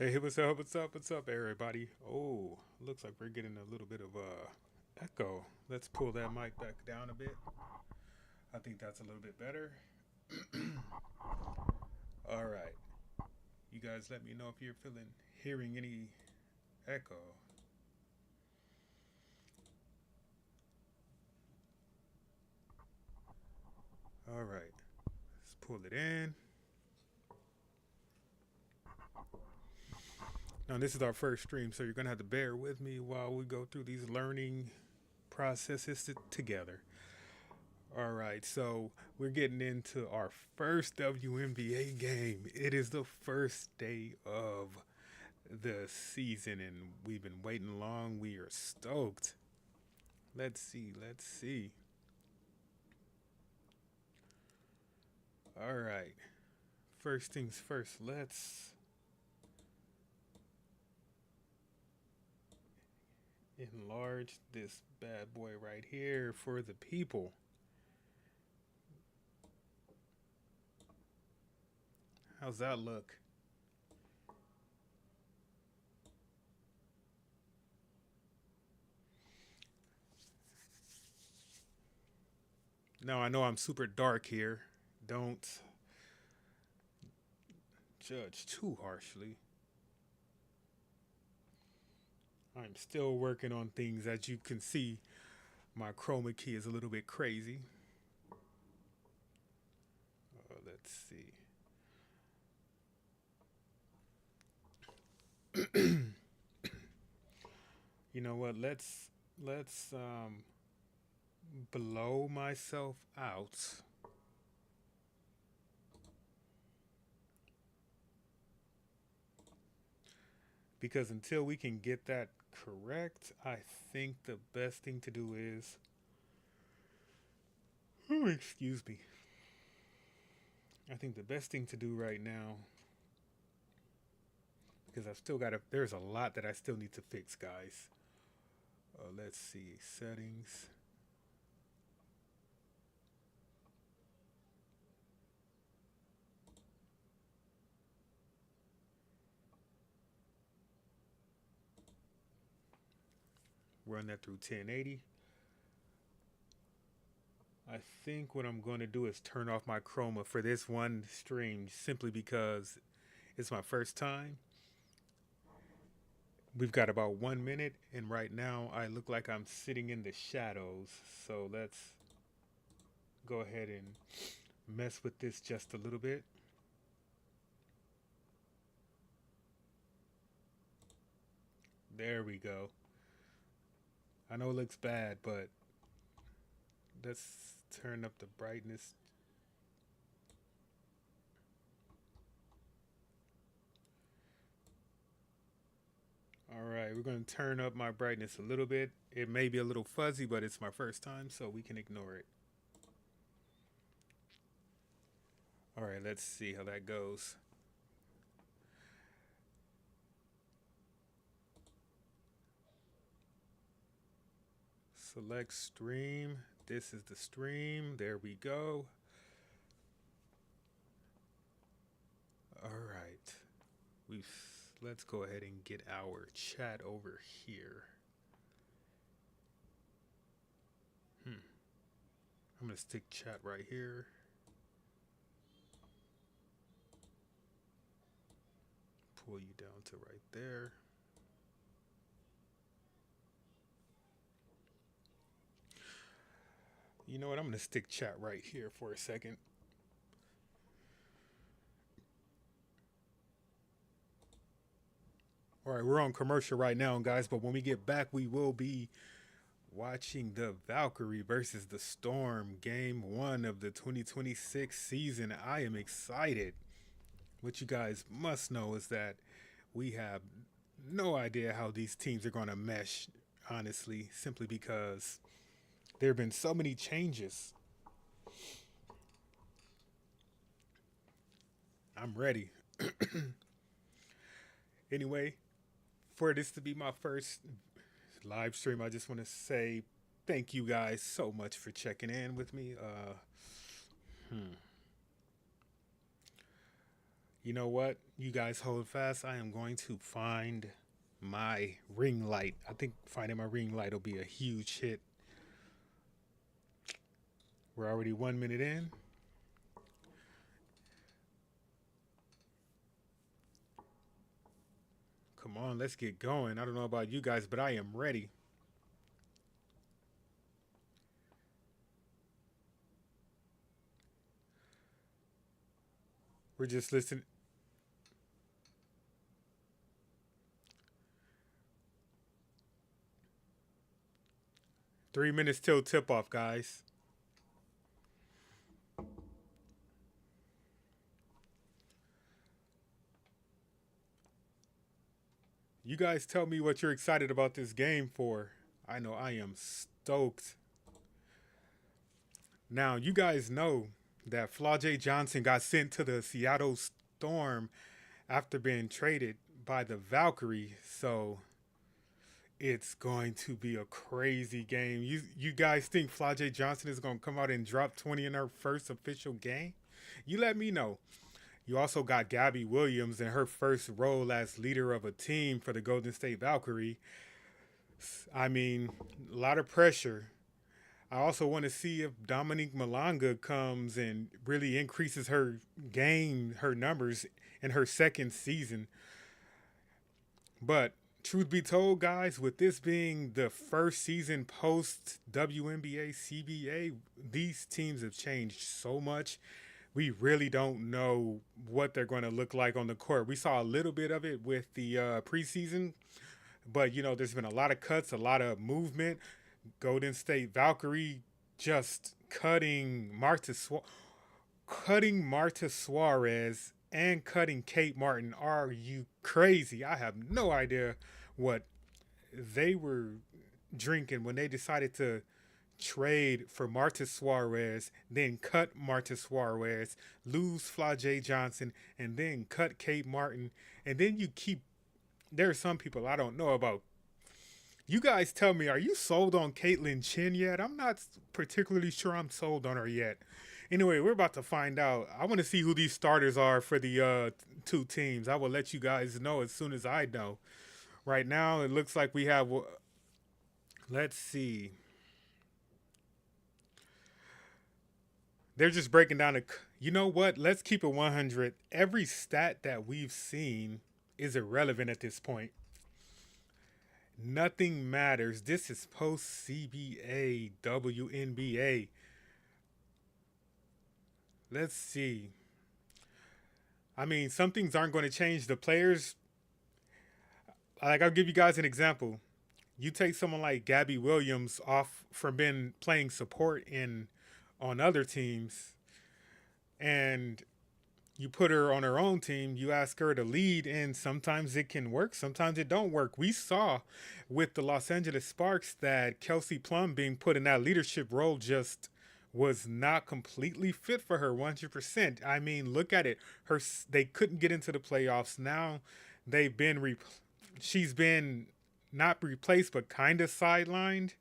Hey, what's up? What's up, everybody? Oh, looks like we're getting a little bit of echo. Let's pull that mic back down a bit. I think that's a little bit better. All right, you guys, let me know if you're hearing any echo. All right, let's pull it in. Now, this is our first stream, so you're gonna have to bear with me while we go through these learning processes together. All right, so we're getting into our first WNBA game. It is the first day of the season, and we've been waiting long. We are stoked. Let's see. Let's see. All right. First things first. Let's enlarge this bad boy right here for the people. How's that look? Now I know I'm super dark here. Don't judge too harshly. I'm still working on things. As you can see, my chroma key is a little bit crazy. Let's see. You know what? Let's blow myself out because until we can get that correct, I think the best thing to do is oh, excuse me. I think the best thing to do right now because I've still got there's a lot that I still need to fix, guys. Let's see settings. Run that through 1080. I think what I'm going to do is turn off my chroma for this one stream simply because it's my first time. We've got about 1 minute, and right now I look like I'm sitting in the shadows. So let's go ahead and mess with this just a little bit. There we go. I know it looks bad, but let's turn up the brightness. All right, we're going to turn up my brightness a little bit. It may be a little fuzzy, but it's my first time, so we can ignore it. All right, let's see how that goes. Select stream. This is the stream. There we go. All right. We've let's go ahead and get our chat over here. I'm gonna stick chat right here. Pull you down to right there. You know what? I'm gonna stick chat right here for a second. All right, we're on commercial right now, guys, but when we get back, we will be watching the Valkyrie versus the Storm game one of the 2026 season. I am excited. What you guys must know is that we have no idea how these teams are going to mesh, honestly, simply because there have been so many changes. I'm ready. Anyway, for this to be my first live stream, I just want to say thank you guys so much for checking in with me. Hmm. You know what? You guys hold fast. I am going to find my ring light. I think finding my ring light will be a huge hit. We're already 1 minute in. Come on, let's get going. I don't know about you guys, but I am ready. We're just listening. 3 minutes till tip off, guys. You guys tell me what you're excited about this game for. I know I am stoked. Now, you guys know that Flau'jae Johnson got sent to the Seattle Storm after being traded by the Valkyries. So it's going to be a crazy game. You guys think Flau'jae Johnson is going to come out and drop 20 in her first official game? You let me know. You also got Gabby Williams in her first role as leader of a team for the Golden State Valkyrie. I mean, a lot of pressure. I also want to see if Dominique Malonga comes and really increases her game, her numbers in her second season. But truth be told, guys, with this being the first season post WNBA CBA, these teams have changed so much. We really don't know what they're going to look like on the court. We saw a little bit of it with the preseason, but there's been a lot of cuts, a lot of movement. Golden State Valkyrie just cutting Marta Suarez and cutting Kate Martin. Are you crazy? I have no idea what they were drinking when they decided to trade for Marta Suarez, then cut Marta Suarez, lose Flau'jae Johnson, and then cut Kate Martin. And then there are some people I don't know about. You guys tell me, are you sold on Caitlin Chin yet? I'm not particularly sure I'm sold on her yet. Anyway, we're about to find out. I want to see who these starters are for the two teams. I will let you guys know as soon as I know. Right now, it looks like we have, let's see. They're just breaking down you know what? Let's keep it 100. Every stat that we've seen is irrelevant at this point. Nothing matters. This is post CBA, WNBA. Let's see. I mean, some things aren't going to change. The players, like, I'll give you guys an example. You take someone like Gabby Williams off from playing support on other teams, and you put her on her own team, you ask her to lead, and sometimes it can work, sometimes it don't work. We saw with the Los Angeles Sparks that Kelsey Plum being put in that leadership role just was not completely fit for her 100%. I mean, look at it. They couldn't get into the playoffs. Now she's been not replaced, but kind of sidelined,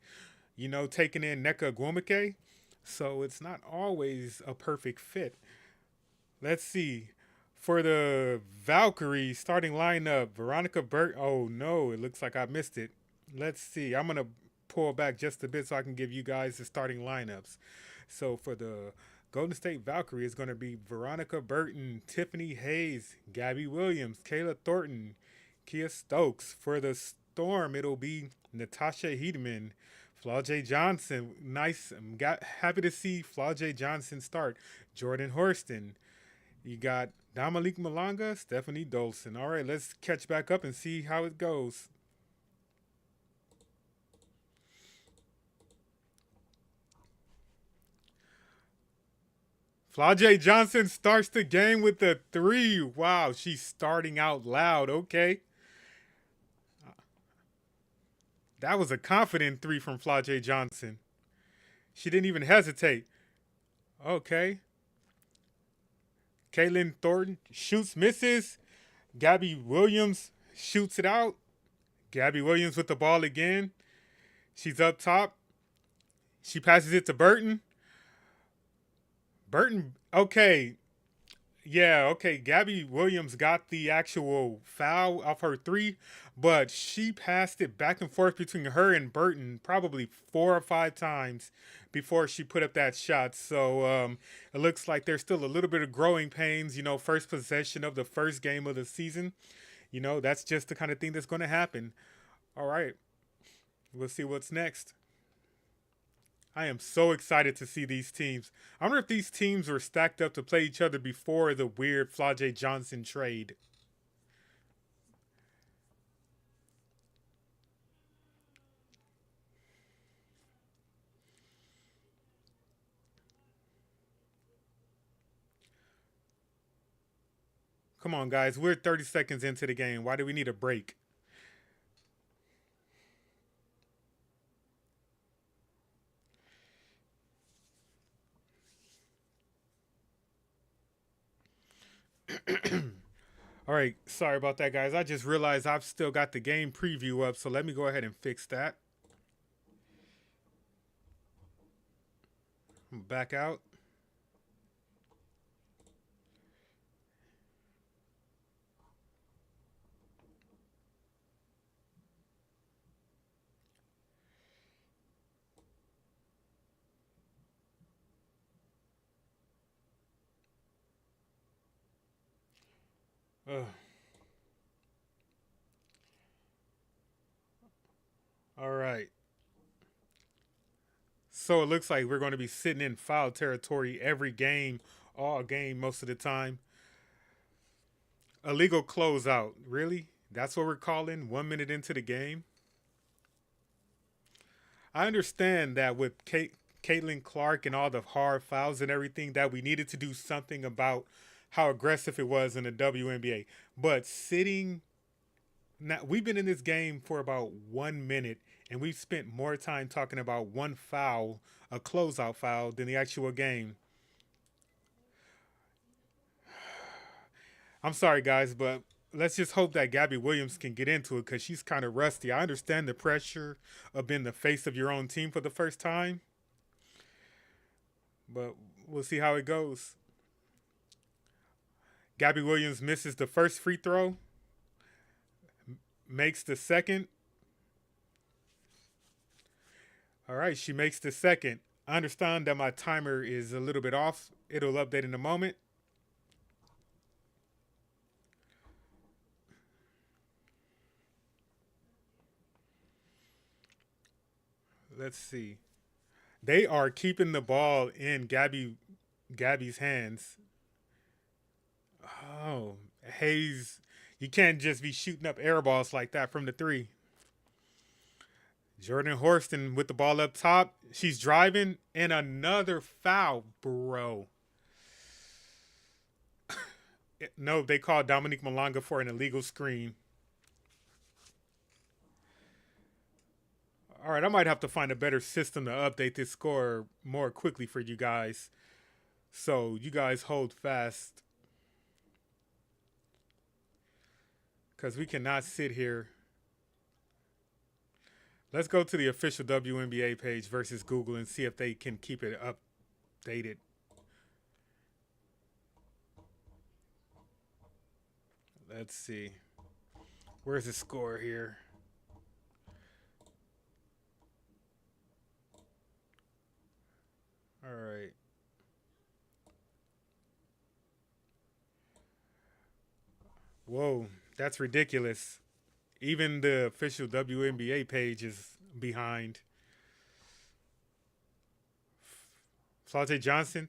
taking in Neka Gwomike. So it's not always a perfect fit. Let's see. For the Valkyrie starting lineup, Veronica Burt. Oh, no, it looks like I missed it. Let's see. I'm going to pull back just a bit so I can give you guys the starting lineups. So for the Golden State Valkyrie, it's going to be Veronica Burton, Tiffany Hayes, Gabby Williams, Kayla Thornton, Kia Stokes. For the Storm, it'll be Natasha Hedeman, Flau'jae Johnson. Nice. Happy to see Flau'jae Johnson start. Jordan Horston. You got Dominique Malonga, Stephanie Dolson. All right, let's catch back up and see how it goes. Flau'jae Johnson starts the game with the 3. Wow, she's starting out loud. Okay. That was a confident 3 from Flau'jae Johnson. She didn't even hesitate. Okay. Caitlin Thornton shoots, misses. Gabby Williams shoots it out. Gabby Williams with the ball again. She's up top. She passes it to Burton. Burton, okay. Yeah, okay. Gabby Williams got the actual foul off her three, but she passed it back and forth between her and Burton probably 4 or 5 times before she put up that shot. So it looks like there's still a little bit of growing pains. First possession of the first game of the season. That's just the kind of thing that's going to happen. All right, we'll see what's next. I am so excited to see these teams. I wonder if these teams were stacked up to play each other before the weird Flau'jae Johnson trade. Come on, guys. We're 30 seconds into the game. Why do we need a break? All right. Sorry about that, guys. I just realized I've still got the game preview up, so let me go ahead and fix that. Back out. Ugh. All right. So it looks like we're going to be sitting in foul territory every game, all game, most of the time. Illegal closeout. Really? That's what we're calling 1 minute into the game? I understand that with Caitlin Clark and all the hard fouls and everything, that we needed to do something about how aggressive it was in the WNBA. But sitting now, we've been in this game for about 1 minute, and we've spent more time talking about one foul, a closeout foul, than the actual game. I'm sorry, guys, but let's just hope that Gabby Williams can get into it because she's kind of rusty. I understand the pressure of being the face of your own team for the first time, but we'll see how it goes. Gabby Williams misses the first free throw, makes the second. All right, she makes the second. I understand that my timer is a little bit off. It'll update in a moment. Let's see. They are keeping the ball in Gabby's hands. Oh, Hayes, you can't just be shooting up air balls like that from the three. Jordan Horston with the ball up top. She's driving and another foul, bro. No, they called Dominique Malonga for an illegal screen. All right, I might have to find a better system to update this score more quickly for you guys. So you guys hold fast because we cannot sit here. Let's go to the official WNBA page versus Google and see if they can keep it updated. Let's see. Where's the score here? All right. Whoa, that's ridiculous. Even the official WNBA page is behind. Flau'jae Johnson.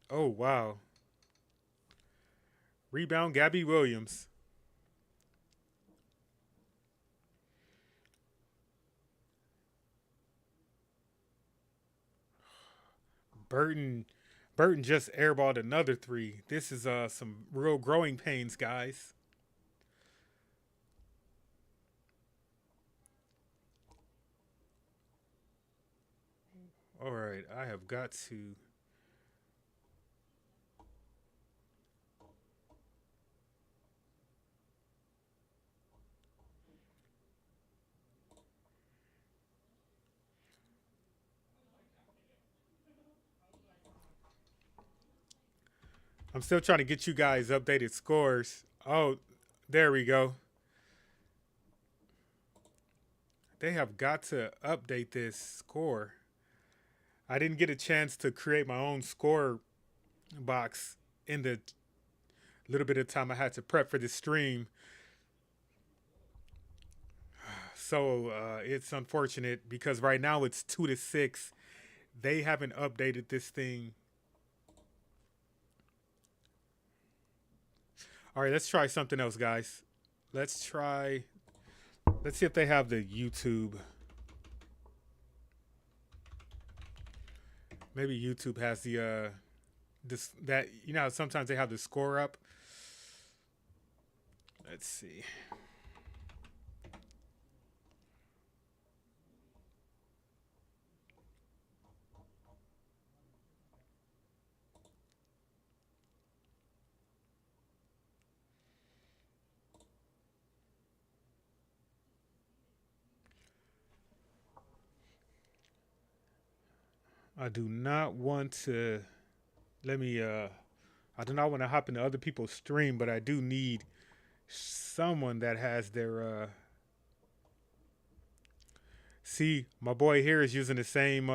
Oh, wow. Rebound, Gabby Williams. Burton Burton just airballed another three. This is some real growing pains, guys. All right, I have got to. I'm still trying to get you guys updated scores. Oh, there we go. They have got to update this score. I didn't get a chance to create my own score box in the little bit of time I had to prep for the stream. So it's unfortunate because right now it's 2-6. They haven't updated this thing. All right, let's try something else, guys. Let's see if they have the YouTube. Maybe YouTube has the this that sometimes they have the score up. Let's see. I do not want to let me I do not want to hop into other people's stream, but I do need someone that has their see, my boy here is using the same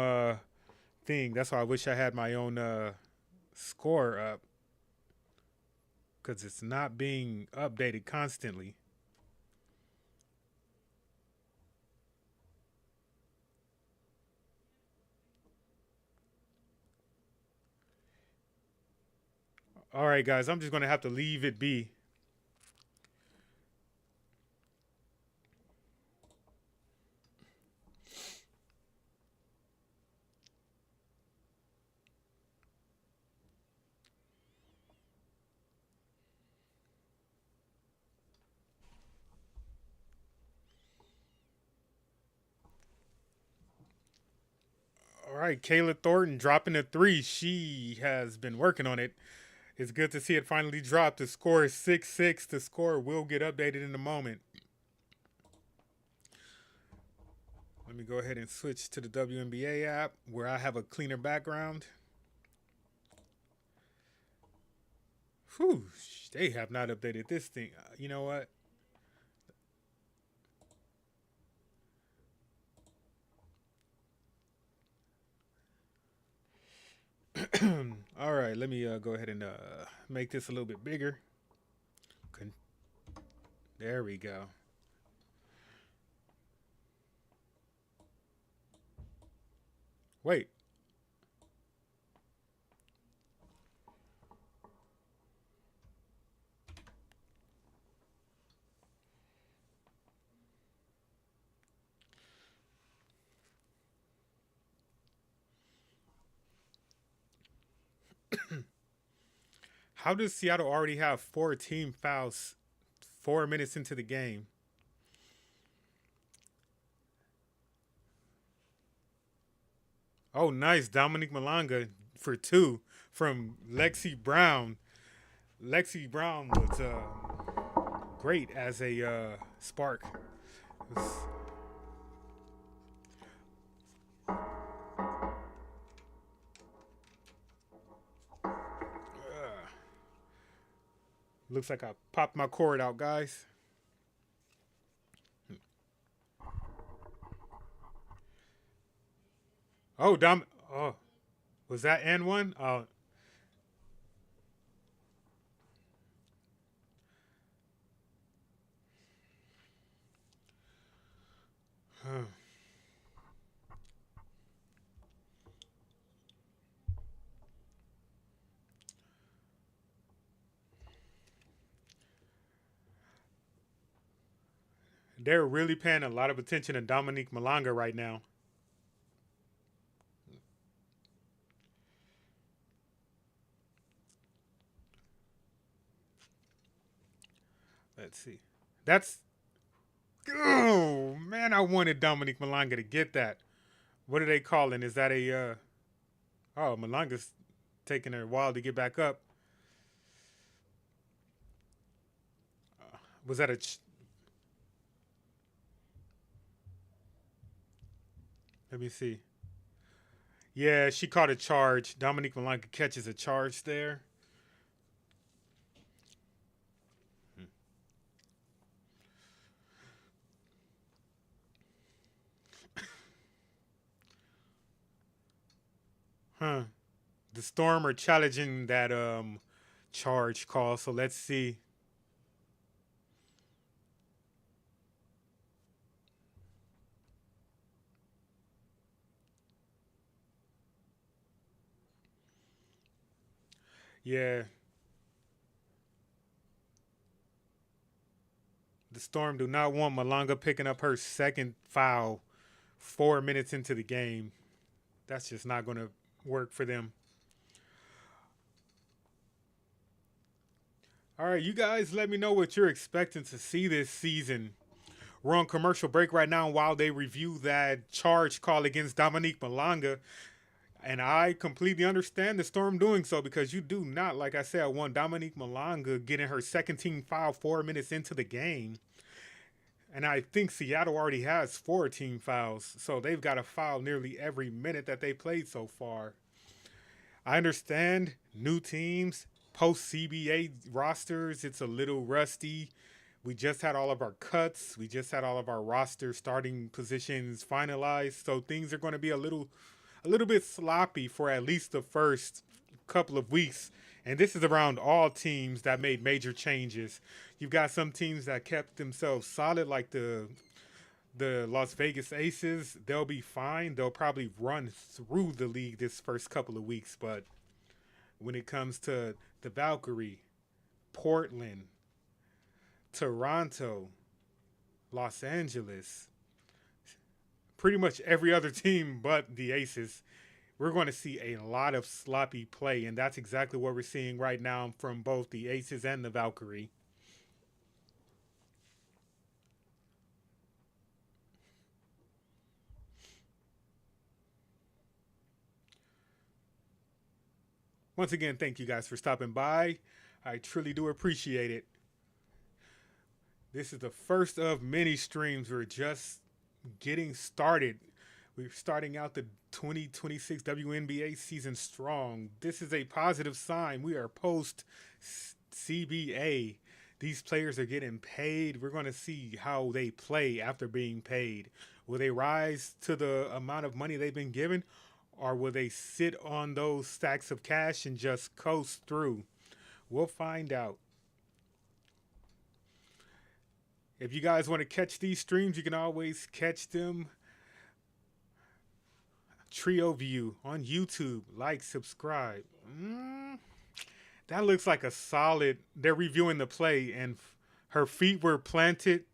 thing. That's why I wish I had my own score up because it's not being updated constantly. All right, guys, I'm just going to have to leave it be. All right, Kayla Thornton dropping a three. She has been working on it. It's good to see it finally drop. The score is 6-6. The score will get updated in a moment. Let me go ahead and switch to the WNBA app where I have a cleaner background. Whew, they have not updated this thing. You know what? All right, let me go ahead and make this a little bit bigger. There we go. Wait. How does Seattle already have 4 team fouls 4 minutes into the game? Oh, nice. Dominique Malonga for 2 from Lexi Brown. Lexi Brown was great as a spark. Looks like I popped my cord out, guys. Oh, Oh, was that N1? Oh. They're really paying a lot of attention to Dominique Malonga right now. Let's see. That's oh man, I wanted Dominique Malonga to get that. What are they calling? Is that a oh, Malonga's taking a while to get back up. Was that a let me see. Yeah, she caught a charge. Dominique Malonga catches a charge there. Huh. The Storm are challenging that charge call, so let's see. Yeah, the Storm do not want Malonga picking up her second foul 4 minutes into the game. That's just not going to work for them. All right, you guys let me know what you're expecting to see this season. We're on commercial break right now while they review that charge call against Dominique Malonga. And I completely understand the Storm doing so because you do not, like I said, want Dominique Malonga getting her second team foul 4 minutes into the game. And I think Seattle already has four team fouls, so they've got a foul nearly every minute that they played so far. I understand new teams, post CBA rosters, it's a little rusty. We just had all of our cuts. We just had all of our roster starting positions finalized, so things are going to be a little bit sloppy for at least the first couple of weeks. And this is around all teams that made major changes. You've got some teams that kept themselves solid, like the Las Vegas Aces. They'll be fine. They'll probably run through the league this first couple of weeks. But when it comes to the Valkyrie, Portland, Toronto, Los Angeles, pretty much every other team but the Aces, we're going to see a lot of sloppy play, and that's exactly what we're seeing right now from both the Aces and the Valkyrie. Once again, thank you guys for stopping by. I truly do appreciate it. This is the first of many streams. We're just getting started. We're starting out the 2026 WNBA season strong. This is a positive sign. We are post CBA. These players are getting paid. We're going to see how they play after being paid. Will they rise to the amount of money they've been given, or will they sit on those stacks of cash and just coast through? We'll find out. If you guys want to catch these streams, you can always catch them Trio View on YouTube. Like, subscribe. That looks like a solid. They're reviewing the play, and her feet were planted.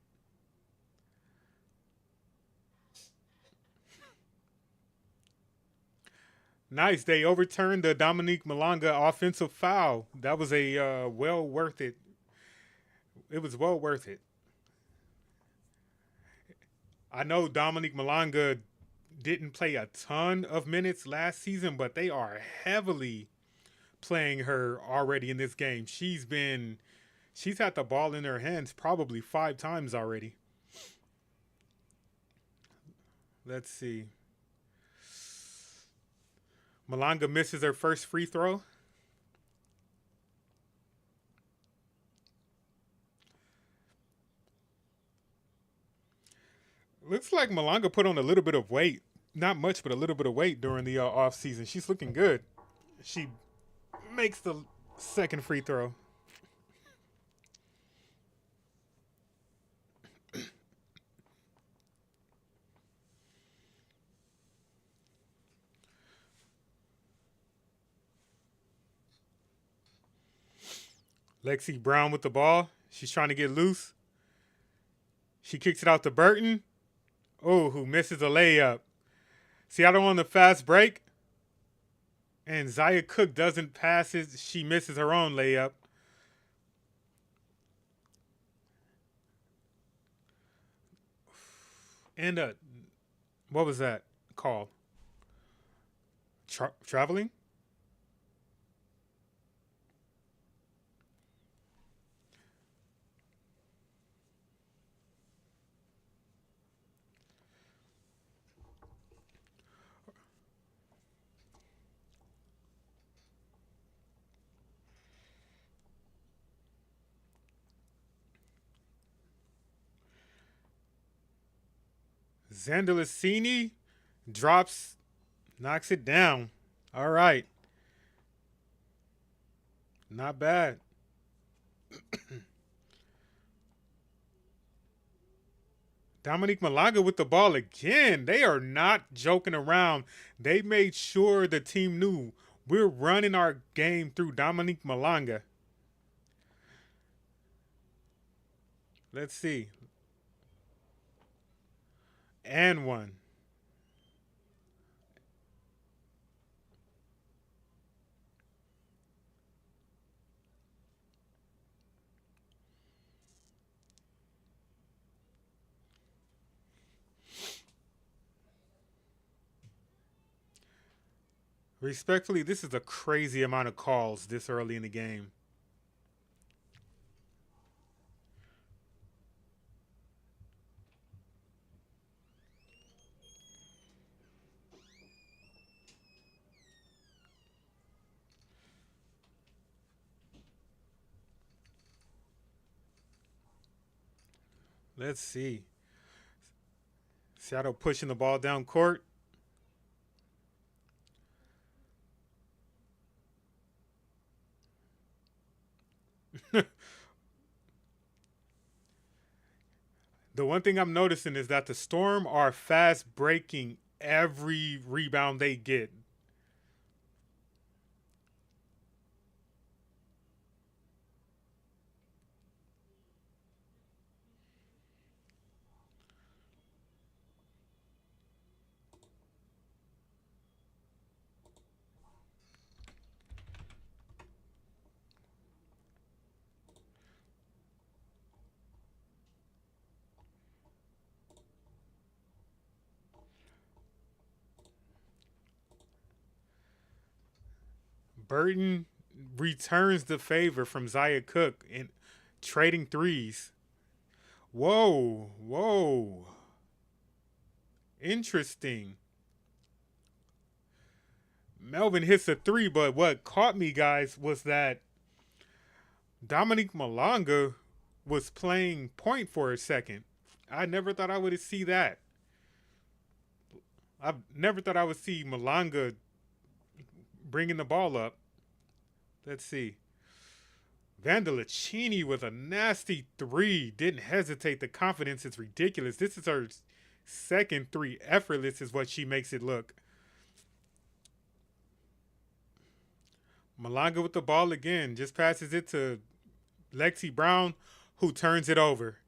Nice. They overturned the Dominique Malonga offensive foul. That was a well worth it. It was well worth it. I know Dominique Malonga didn't play a ton of minutes last season, but they are heavily playing her already in this game. She's had the ball in her hands probably 5 times already. Let's see. Malonga misses her first free throw. Looks like Malonga put on a little bit of weight. Not much, but a little bit of weight during the off season. She's looking good. She makes the second free throw. Lexi Brown with the ball. She's trying to get loose. She kicks it out to Burton. Oh, who misses a layup. Seattle on the fast break. And Zaya Cook doesn't pass it. She misses her own layup. And what was that call? Traveling? Zandalicini drops, knocks it down. All right. Not bad. Dominique Malonga with the ball again. They are not joking around. They made sure the team knew we're running our game through Dominique Malonga. Let's see. And one. Respectfully, this is a crazy amount of calls this early in the game. Let's see. Seattle pushing the ball down court. The one thing I'm noticing is that the Storm are fast breaking every rebound they get. Burton returns the favor from Zaya Cook in trading threes. Whoa, whoa. Interesting. Melvin hits a three, but what caught me, guys, was that Dominique Malonga was playing point for a second. I never thought I would see that. I never thought I would see Malonga bringing the ball up. Let's see. Vandelicini with a nasty three. Didn't hesitate. The confidence is ridiculous. This is her second three. Effortless is what she makes it look. Malonga with the ball again. Just passes it to Lexi Brown, who turns it over.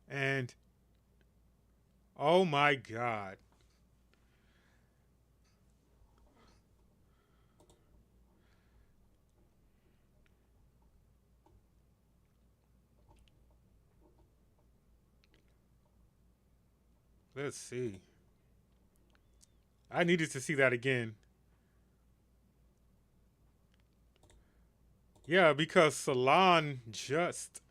And, oh my God. Let's see. I needed to see that again. Yeah, because Salon just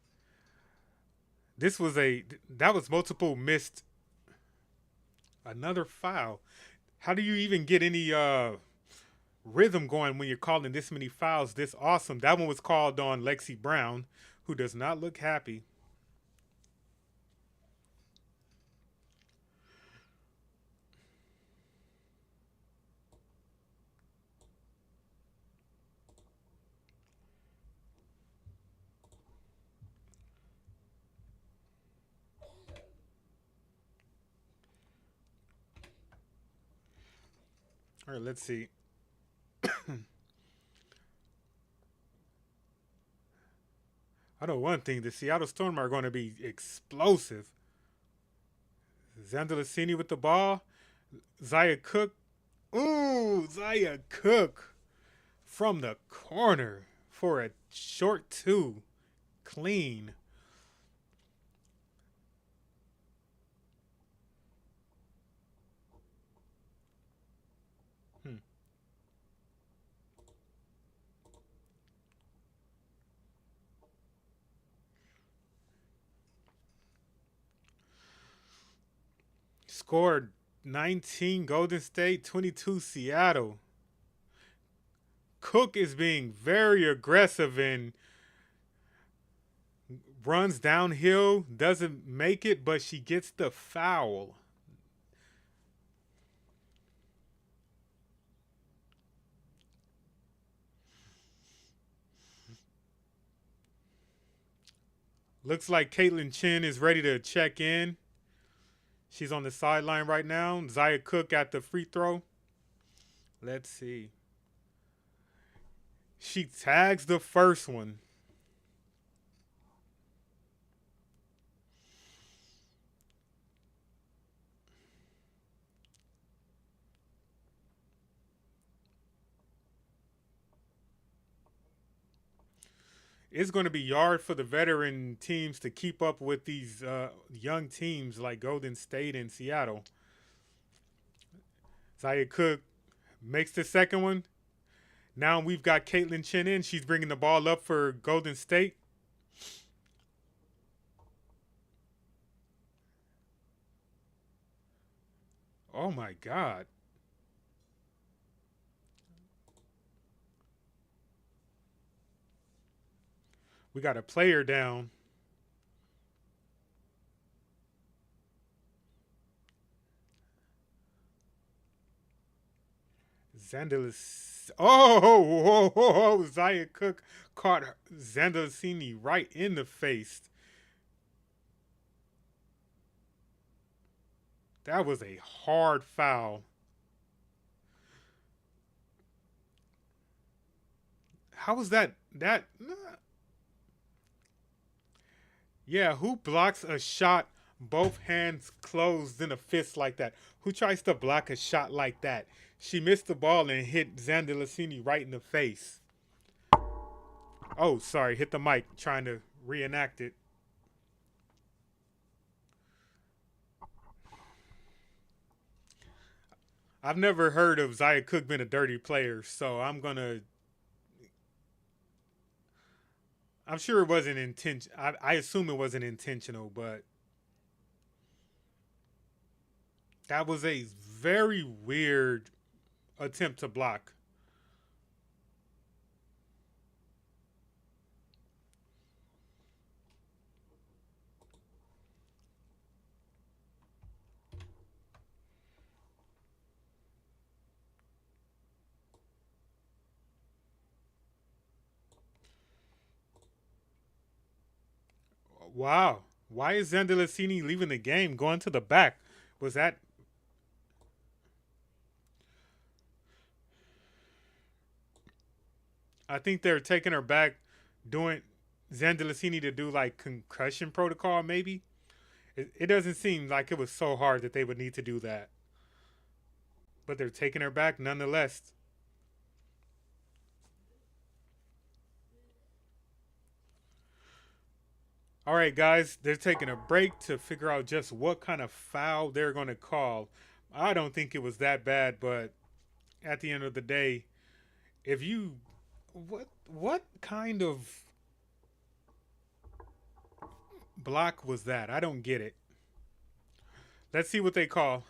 that was multiple missed. Another foul. How do you even get any rhythm going when you're calling this many fouls this awesome? That one was called on Lexi Brown, who does not look happy. All right, let's see. I know one thing: the Seattle Storm are going to be explosive. Zandalicini with the ball. Zaya Cook. Ooh, Zaya Cook from the corner for a short two. Clean. Hmm. Scored 19 Golden State, 22 Seattle. Cook is being very aggressive and runs downhill, doesn't make it, but she gets the foul. Looks like Caitlin Chin is ready to check in. She's on the sideline right now. Zaya Cook at the free throw. Let's see. She tags the first one. It's going to be hard for the veteran teams to keep up with these young teams like Golden State and Seattle. Zaya Cook makes the second one. Now we've got Caitlin Chin in. She's bringing the ball up for Golden State. Oh my God. We got a player down. Zandalis. Oh, Zaya Cook caught Zandalicini right in the face. That was a hard foul. How was that? Yeah, who blocks a shot both hands closed in a fist like that? Who tries to block a shot like that? She missed the ball and hit Zandalicini right in the face. Oh, sorry, hit the mic trying to reenact it. I've never heard of Zaya Cook being a dirty player, so I'm sure it wasn't intentional. I assume it wasn't intentional, but that was a very weird attempt to block. Wow. Why is Zandalicini leaving the game, going to the back? Was that? I think they're taking her back, doing Zandalicini to do like concussion protocol, maybe. It doesn't seem like it was so hard that they would need to do that, but they're taking her back nonetheless. All right, guys, they're taking a break to figure out just what kind of foul they're going to call. I don't think it was that bad, but at the end of the day, if you what kind of block was that? I don't get it. Let's see what they call.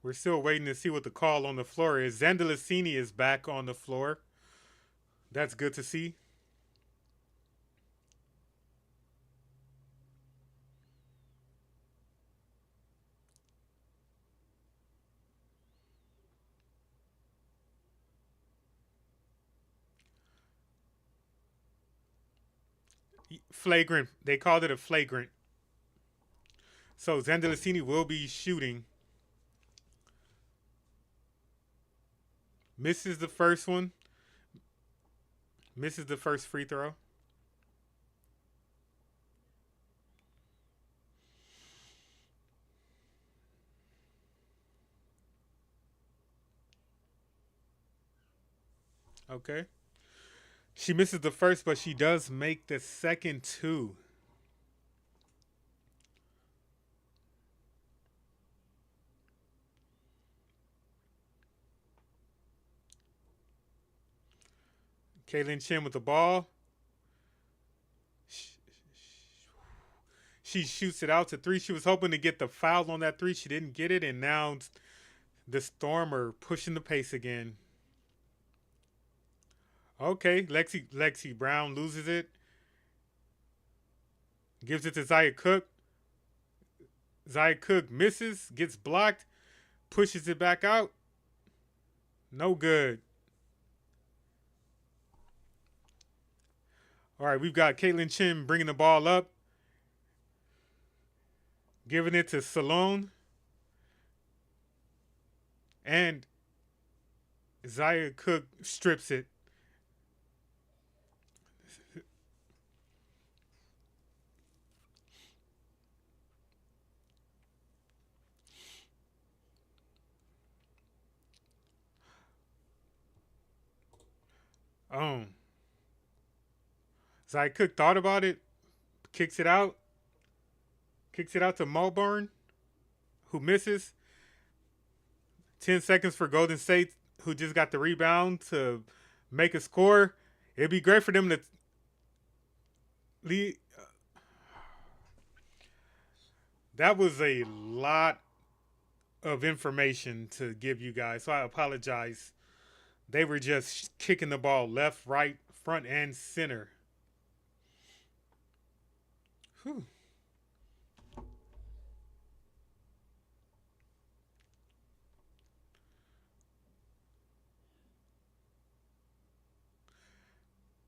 We're still waiting to see what the call on the floor is. Zandalicini is back on the floor. That's good to see. Flagrant. They called it a flagrant. So Zandalicini will be shooting. Misses the first one. Misses the first free throw. Okay. She misses the first, but she does make the second two. Kaylin Chin with the ball. She shoots it out to three. She was hoping to get the foul on that three. She didn't get it, and now the Storm are pushing the pace again. Okay, Lexi Brown loses it, gives it to Zaya Cook. Zaya Cook misses, gets blocked, pushes it back out. No good. All right, we've got Caitlin Chin bringing the ball up, giving it to Salone. And Zaya Cook strips it. Um, Zaya Cook thought about it, kicks it out, to Mulburn, who misses. 10 seconds for Golden State, who just got the rebound to make a score. It'd be great for them to lead. That was a lot of information to give you guys, so I apologize. They were just kicking the ball left, right, front, and center. Whew.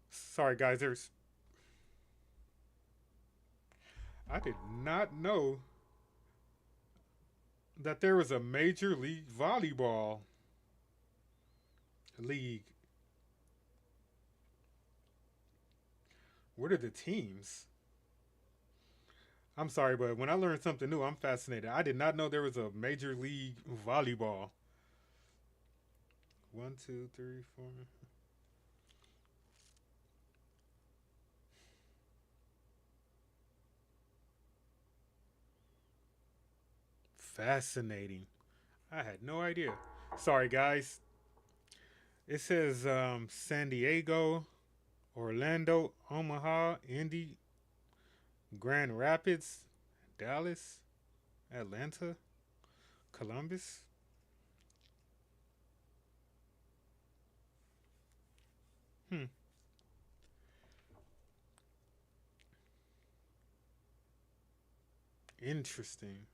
Sorry, guys. I did not know that there was a Major League Volleyball league. What are the teams? I'm sorry, but when I learn something new, I'm fascinated. I did not know there was a Major League Volleyball. One, two, three, four. Fascinating. I had no idea. Sorry, guys. It says San Diego, Orlando, Omaha, Indy, Grand Rapids, Dallas, Atlanta, Columbus. Hmm. Interesting.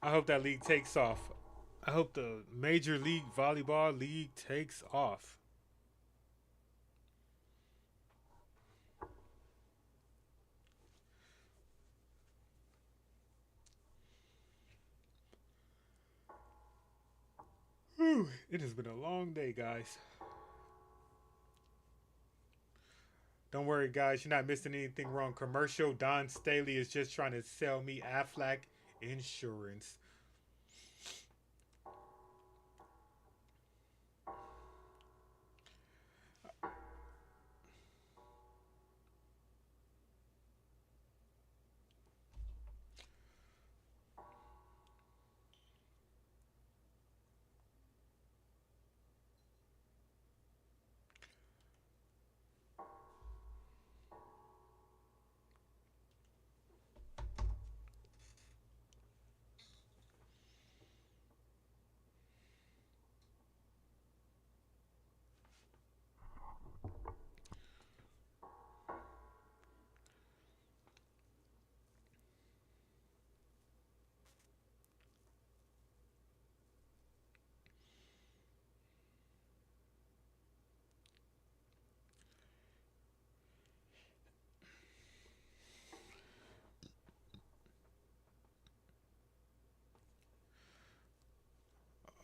I hope that league takes off. I hope the Major League Volleyball League takes off. Whew. It has been a long day, guys. Don't worry, guys. You're not missing anything wrong. Commercial Don Staley is just trying to sell me Aflac insurance.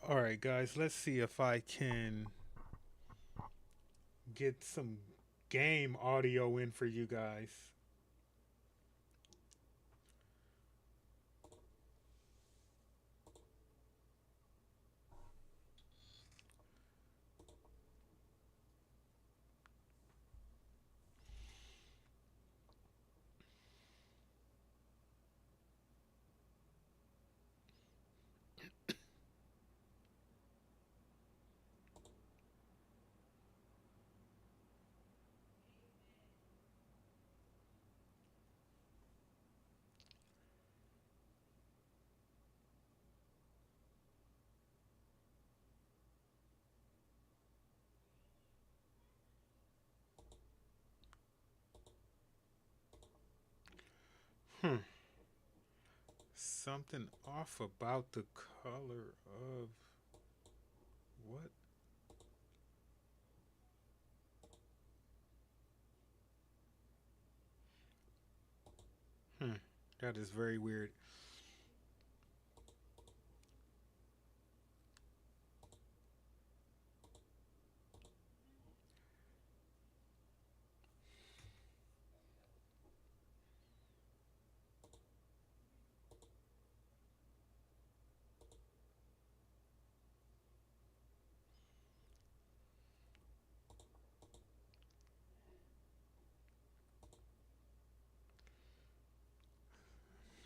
All right, guys. Let's see if I can get some game audio in for you guys. something off about the color of what? Hmm. That is very weird.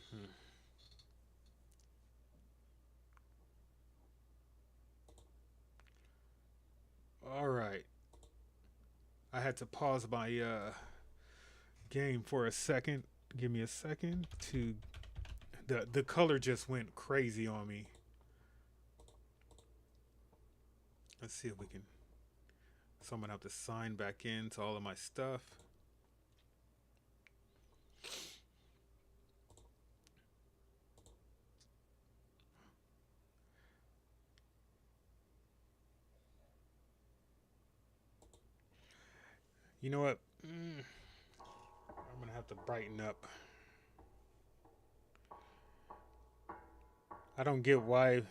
Hmm. All right. I had to pause my game for a second. Give me a second to the color just went crazy on me. Let's see if we can. So I'm gonna have to sign back in to all of my stuff. You know what? I'm gonna have to brighten up. I don't get why.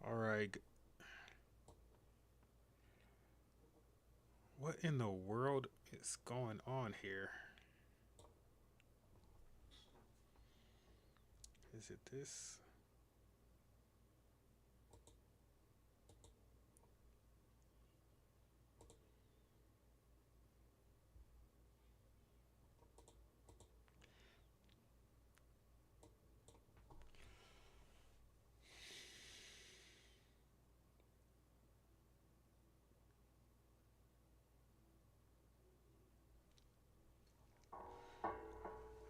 All right. What in the world is going on here? Is it this?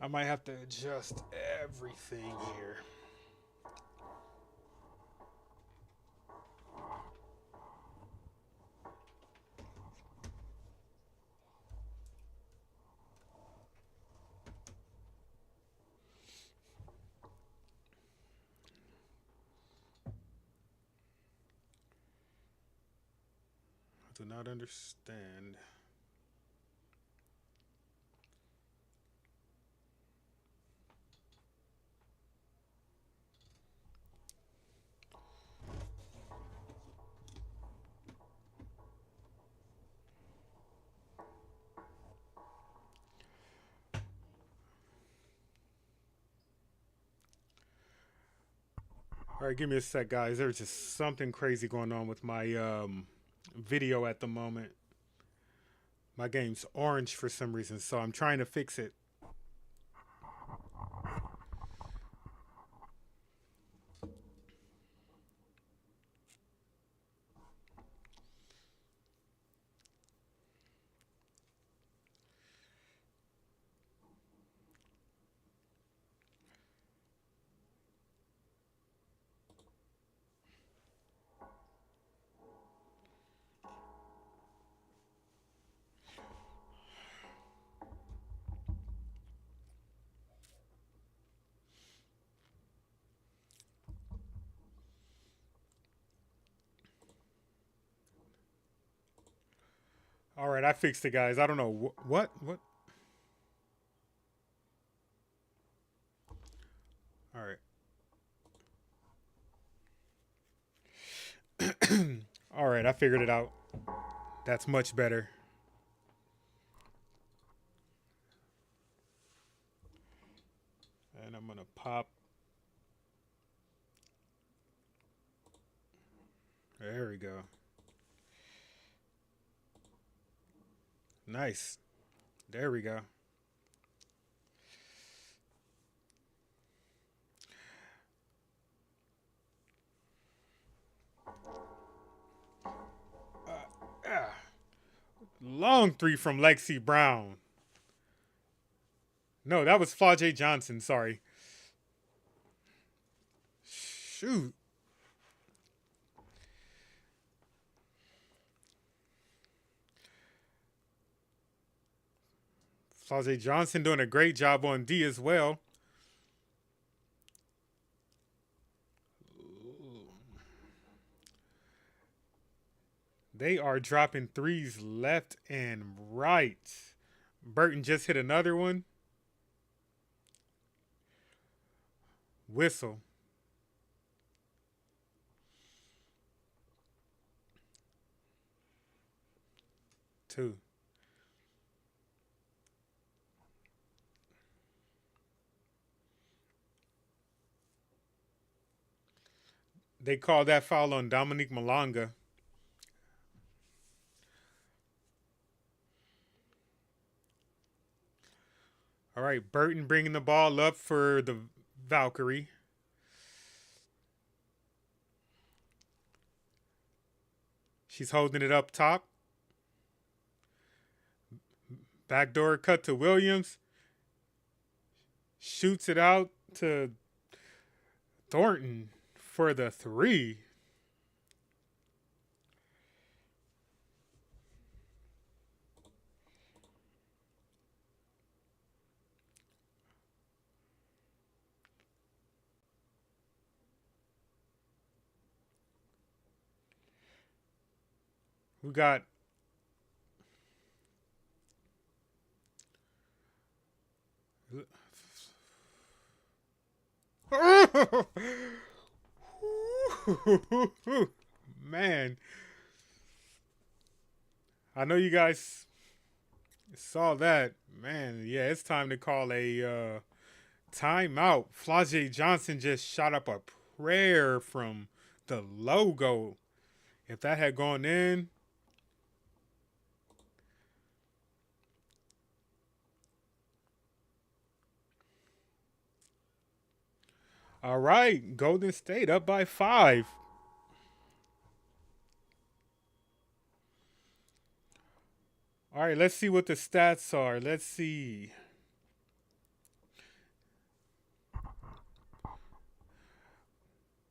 I might have to adjust everything here. I do not understand. All right, give me a sec, guys. There's just something crazy going on with my video at the moment. My game's orange for some reason, so I'm trying to fix it. All right, I fixed it, guys. I don't know what. All right. All right, I figured it out. That's much better. And I'm gonna pop. There we go. Nice. There we go. Long three from Lexi Brown. No, that was Flau'jae Johnson. Sorry. Shoot. Flau'jae Johnson doing a great job on D as well. They are dropping threes left and right. Burton just hit another one. Whistle. Two. They called that foul on Dominique Malonga. All right, Burton bringing the ball up for the Valkyrie. She's holding it up top. Backdoor cut to Williams. Shoots it out to Thornton for the three. We got man. I know you guys saw that. Man, yeah, it's time to call a timeout. Flau'jae Johnson just shot up a prayer from the logo. If that had gone in, all right, Golden State up by 5. All right, let's see what the stats are. Let's see.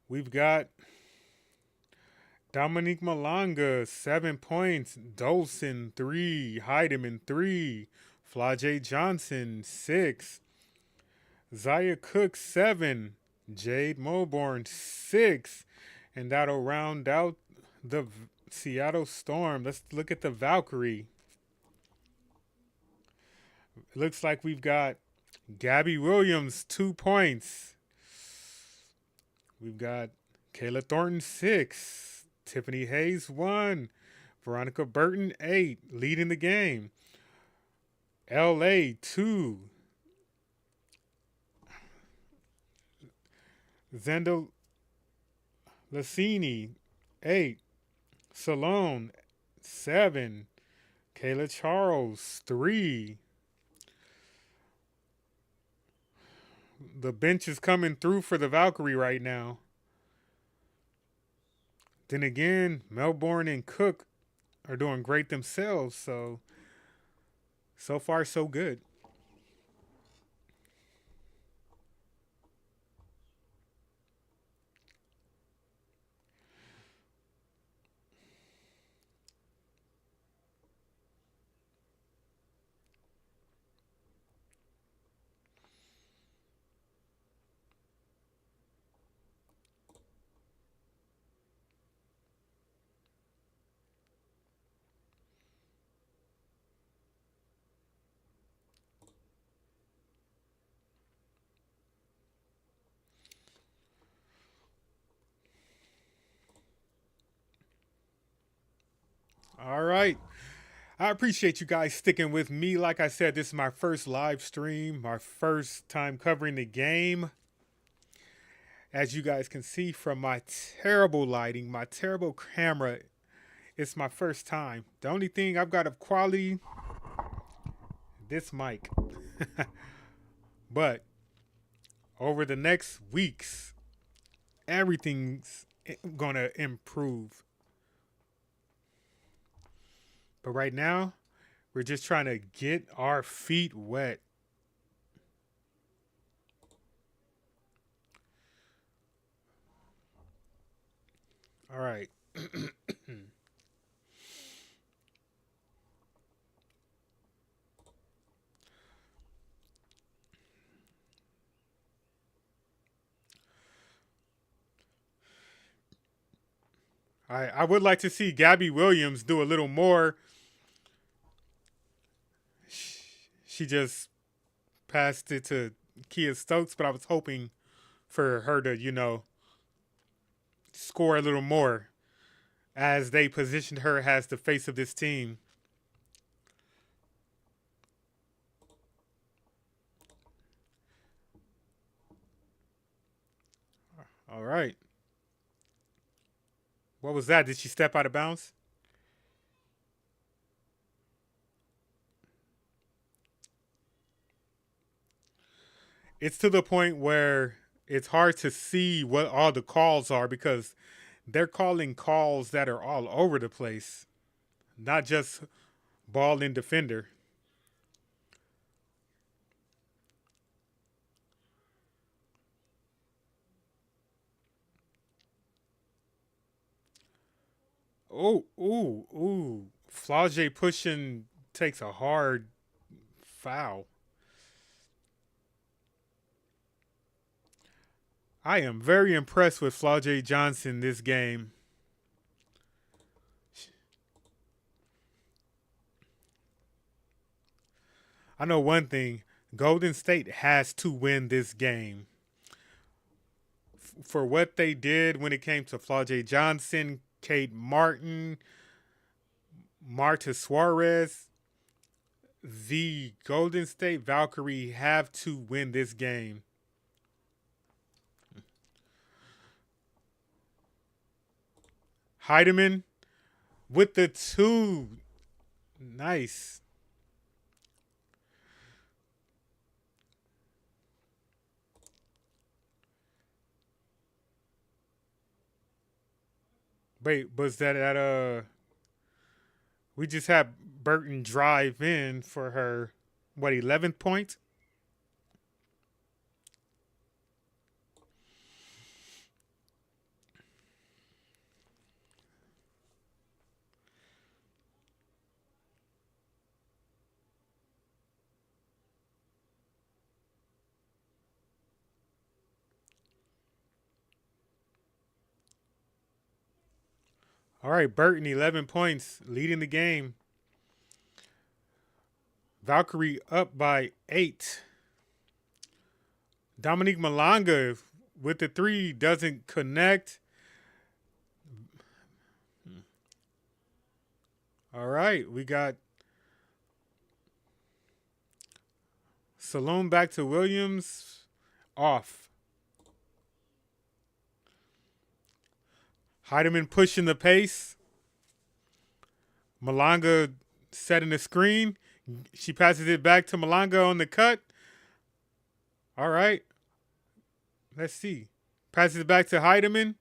We've got Dominique Malonga, 7 points. Dolson, 3. Heidemann, 3. Flau'jae Johnson, 6. Zaya Cook, 7. Jade Moborn, 6. And that'll round out the Seattle Storm. Let's look at the Valkyrie. It looks like we've got Gabby Williams, 2 points. We've got Kayla Thornton, 6. Tiffany Hayes, 1. Veronica Burton, 8, leading the game. LA, 2. Zenda Lassini, 8. Salone, 7. Kayla Charles, 3. The bench is coming through for the Valkyrie right now. Then again, Melbourne and Cook are doing great themselves. So far, so good. All right. I appreciate you guys sticking with me. Like I said, this is my first live stream, my first time covering the game. As you guys can see from my terrible lighting, my terrible camera, it's my first time. The only thing I've got of quality, this mic. But over the next weeks, everything's going to improve. But right now, We're just trying to get our feet wet. All right. I would like to see Gabby Williams do a little more. She just passed it to Kia Stokes, but I was hoping for her to, score a little more as they positioned her as the face of this team. All right. What was that? Did she step out of bounds? It's to the point where it's hard to see what all the calls are because they're calling calls that are all over the place, not just ball and defender. Oh, ooh, ooh. Flau'jae pushing takes a hard foul. I am very impressed with Flau'jae Johnson this game. I know one thing. Golden State has to win this game. For what they did when it came to Flau'jae Johnson, Kate Martin, Marta Suarez, the Golden State Valkyrie have to win this game. Heidemann with the two. Nice. Wait, was that at we just had Burton drive in for her, what, 11th point? All right, Burton, 11 points, leading the game. Valkyrie up by 8. Dominique Malonga with the 3 doesn't connect. All right, we got Salone back to Williams. Off. Heidemann pushing the pace. Malonga setting the screen. She passes it back to Malonga on the cut. All right. Let's see. Passes it back to Heidemann,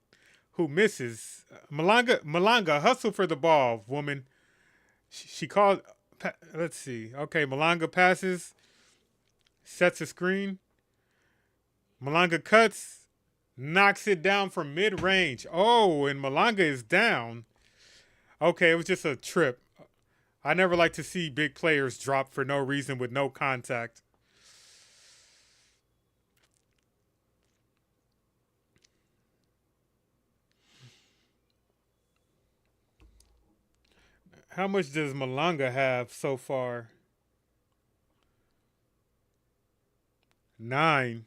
who misses. Malonga, hustle for the ball, woman. She called. Let's see. Okay, Malonga passes. Sets a screen. Malonga cuts. Knocks it down from mid-range. Oh, and Malonga is down. Okay, it was just a trip. I never like to see big players drop for no reason with no contact. How much does Malonga have so far? 9.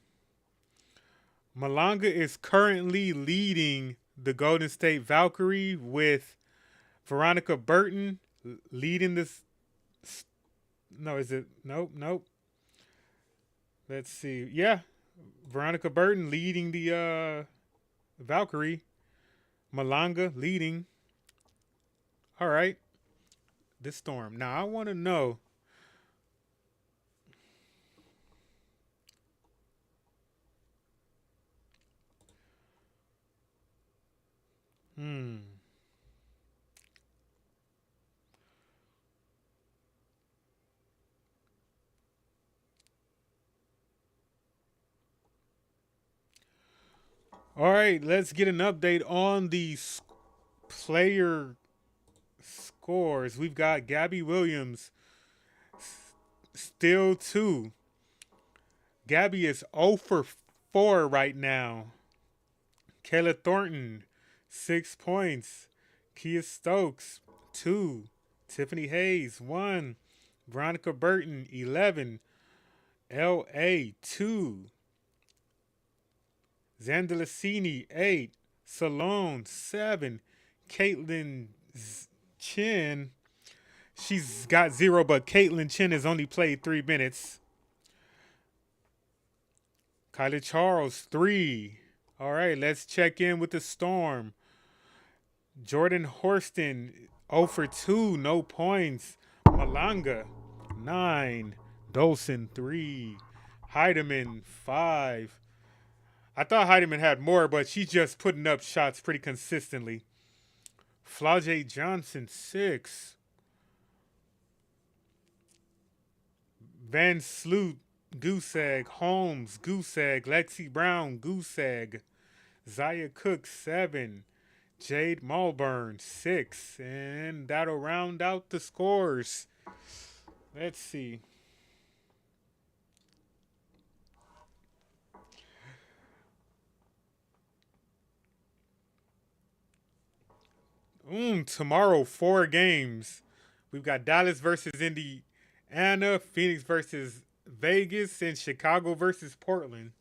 Malonga is currently leading the Golden State Valkyrie with Veronica Burton leading this. No, is it? Nope, nope. Let's see. Yeah, Veronica Burton leading the Valkyrie. Malonga leading. All right. This storm. Now I want to know. Hmm. All right, let's get an update on the player scores. We've got Gabby Williams, still 2. Gabby is 0 for 4 right now. Kayla Thornton, 6 points. Kia Stokes, 2. Tiffany Hayes, 1. Veronica Burton, 11. L.A., 2. Zandalicini, 8. Salone, 7. Caitlin Chin, she's got 0, but Caitlin Chin has only played 3 minutes. Kylie Charles, 3. All right, let's check in with the Storm. Jordan Horston, 0 for 2, no points. Malonga, 9. Dolson, 3. Heidemann, 5. I thought Heidemann had more, but she's just putting up shots pretty consistently. Flau'jae Johnson, 6. Van Sloot, goose egg. Holmes, goose egg. Lexi Brown, goose egg. Zaya Cook, 7. Jade Malburn, 6. And that'll round out the scores. Let's see. Tomorrow, 4 games. We've got Dallas versus Indiana, Phoenix versus Vegas, and Chicago versus Portland.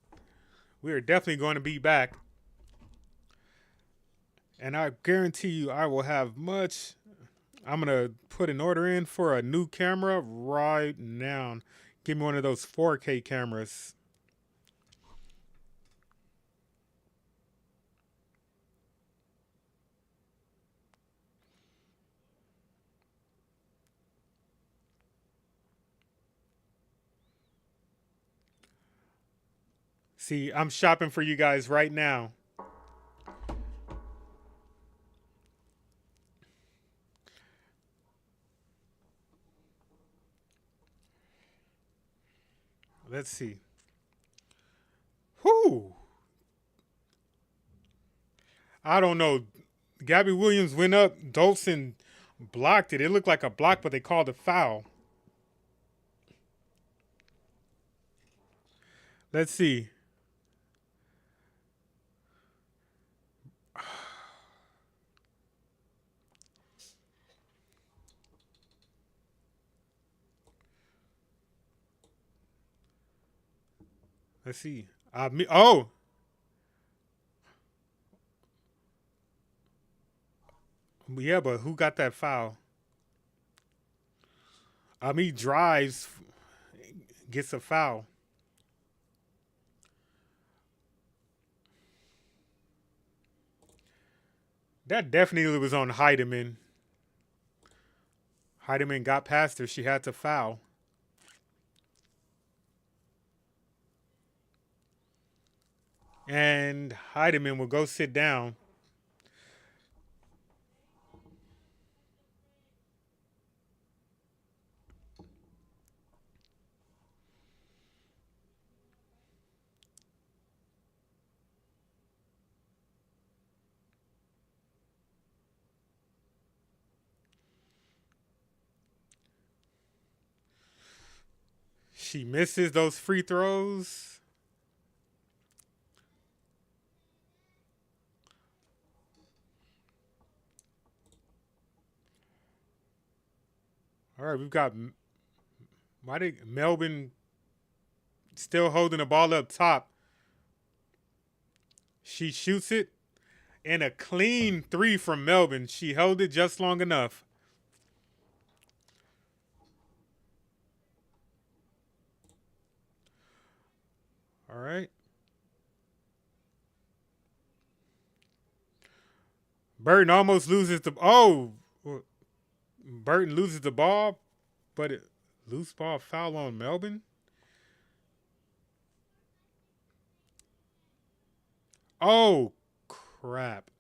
We are definitely going to be back. And I guarantee you I will have much. I'm going to put an order in for a new camera right now. Give me one of those 4K cameras. See, I'm shopping for you guys right now. Let's see. Whoo! I don't know. Gabby Williams went up. Dolson blocked it. It looked like a block, but they called a foul. Let's see. Let's see. Oh. Yeah, but who got that foul? He drives, gets a foul. That definitely was on Heidemann. Heidemann got past her. She had to foul. And Heidemann will go sit down. She misses those free throws. All right, we've got Melbourne still holding the ball up top. She shoots it, and a clean 3 from Melbourne. She held it just long enough. All right. Burton almost loses the. Oh! Burton loses the ball, but loose ball foul on Melbourne. Oh, crap.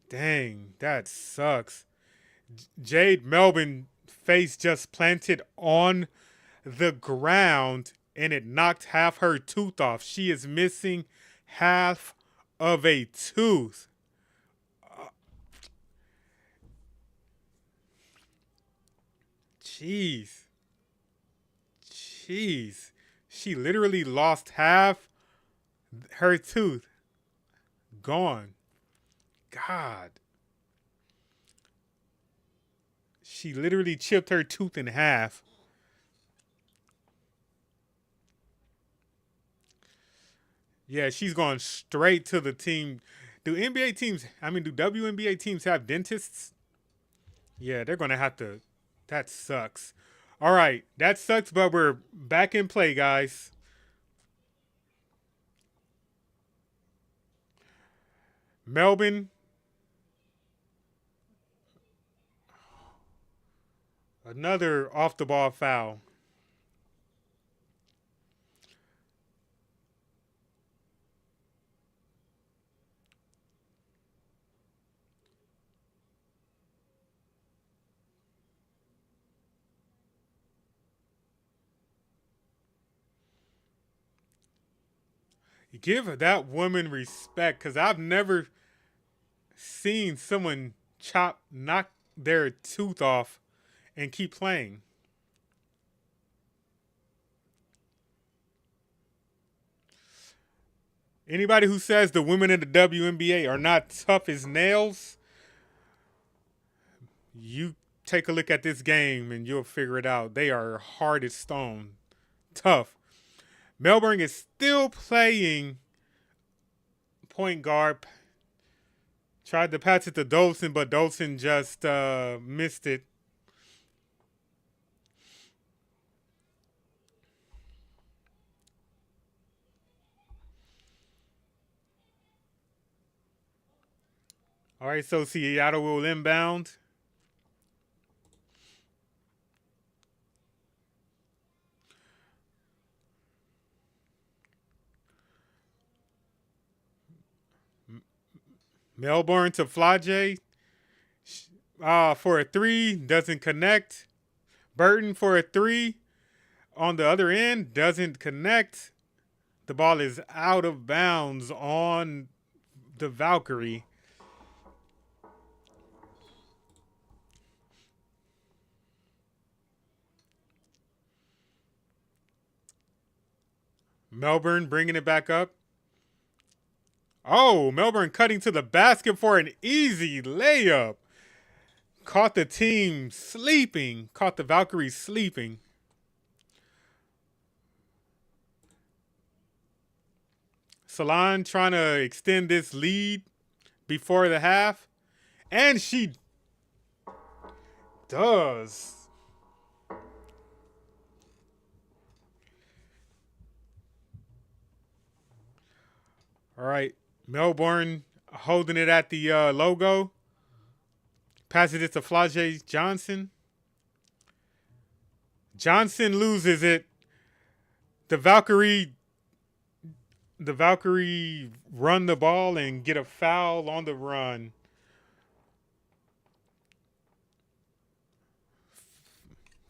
Dang, that sucks. Jade Melbourne face just planted on the ground, and it knocked half her tooth off. She is missing half of a tooth. Jeez. Jeez. She literally lost half her tooth. Gone. God. She literally chipped her tooth in half. Yeah, she's going straight to the team. Do WNBA teams have dentists? Yeah, they're going to have to. That sucks. All right, that sucks, but we're back in play, guys. Melbourne. Another off the ball foul. Give that woman respect, because I've never seen someone knock their tooth off and keep playing. Anybody who says the women in the WNBA are not tough as nails, you take a look at this game and you'll figure it out. They are hard as stone. Tough. Melbourne is still playing point guard. Tried to pass it to Dolson, but Dolson just missed it. All right, so Seattle will inbound. Melbourne to Flau'jae for a three, doesn't connect. Burton for a three on the other end, doesn't connect. The ball is out of bounds on the Valkyrie. Melbourne bringing it back up. Oh, Melbourne cutting to the basket for an easy layup. Caught the team sleeping. Caught the Valkyries sleeping. Salon trying to extend this lead before the half. And she does. All right. Melbourne holding it at the logo. Passes it to Flau'jae Johnson. Johnson loses it. The Valkyrie run the ball and get a foul on the run.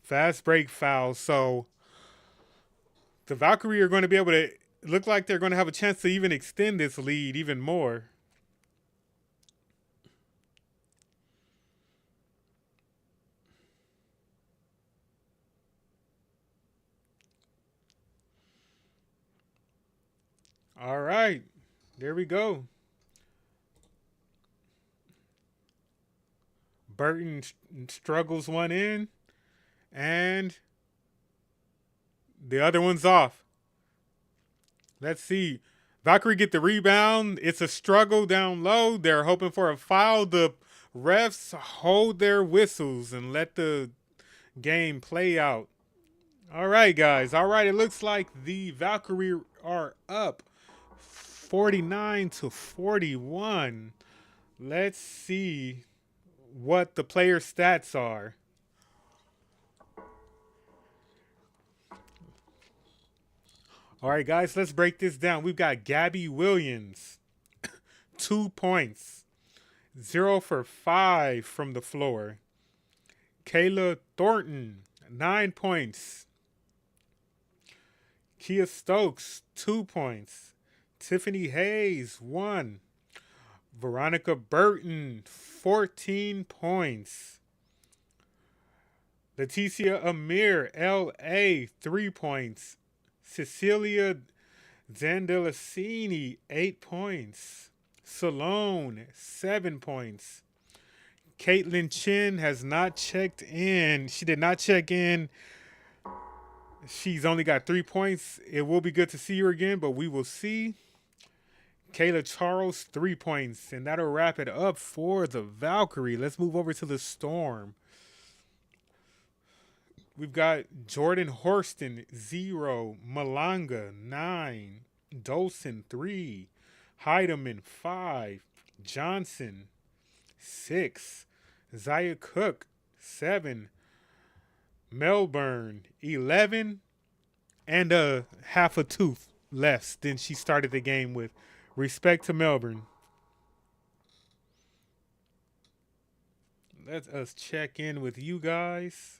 Fast break foul. So the Valkyrie are going to be able to look like they're going to have a chance to even extend this lead even more. All right, there we go. Burton struggles one in, and the other one's off. Let's see. Valkyrie get the rebound. It's a struggle down low. They're hoping for a foul. The refs hold their whistles and let the game play out. All right, guys. All right, it looks like the Valkyrie are up 49-41. Let's see what the player stats are. All right, guys, let's break this down. We've got Gabby Williams, 2 points, 0 for 5 from the floor. Kayla Thornton, 9 points. Kia Stokes, 2 points. Tiffany Hayes, 1. Veronica Burton, 14 points. Leticia Amir, LA, 3 points. Cecilia Zandelicini, 8 points. Salone, 7 points. Caitlin Chin has not checked in. She did not check in. She's only got 3 points. It will be good to see her again, but we will see. Kayla Charles, 3 points. And that'll wrap it up for the Valkyrie. Let's move over to the Storm. We've got Jordan Horston, 0. Malonga, 9. Dolson, 3. Heidemann, 5. Johnson, 6. Zaya Cook, 7. Melbourne, 11. And half a tooth less than she started the game with. Respect to Melbourne. Let us check in with you guys.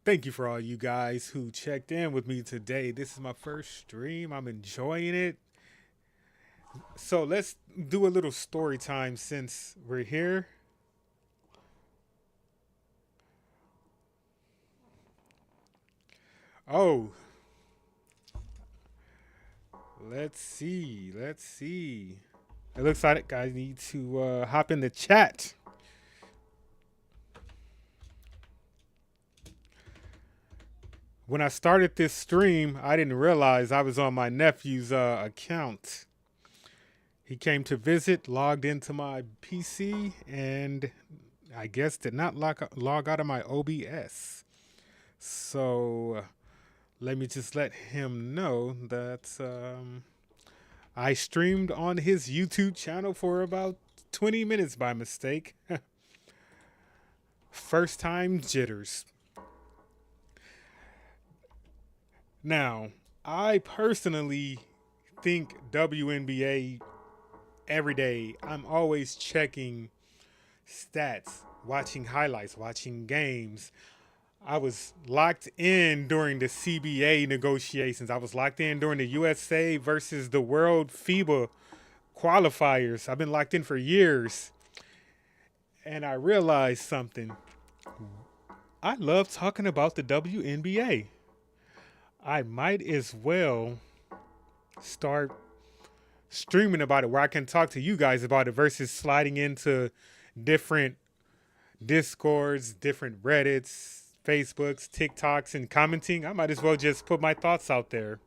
Thank you for all you guys who checked in with me today. This is my first stream. I'm enjoying it. So let's do a little story time since we're here. Oh. Let's see. It looks like I need to hop in the chat. When I started this stream, I didn't realize I was on my nephew's account. He came to visit, logged into my PC, and I guess did not log out of my OBS. So let me just let him know that I streamed on his YouTube channel for about 20 minutes by mistake. First time jitters. Now, I personally think WNBA every day. I'm always checking stats, watching highlights, watching games. I was locked in during the CBA negotiations. I was locked in during the USA versus the World FIBA qualifiers. I've been locked in for years. And I realized something. I love talking about the WNBA. I might as well start streaming about it where I can talk to you guys about it versus sliding into different Discords, different Reddits, Facebooks, TikToks, and commenting. I might as well just put my thoughts out there.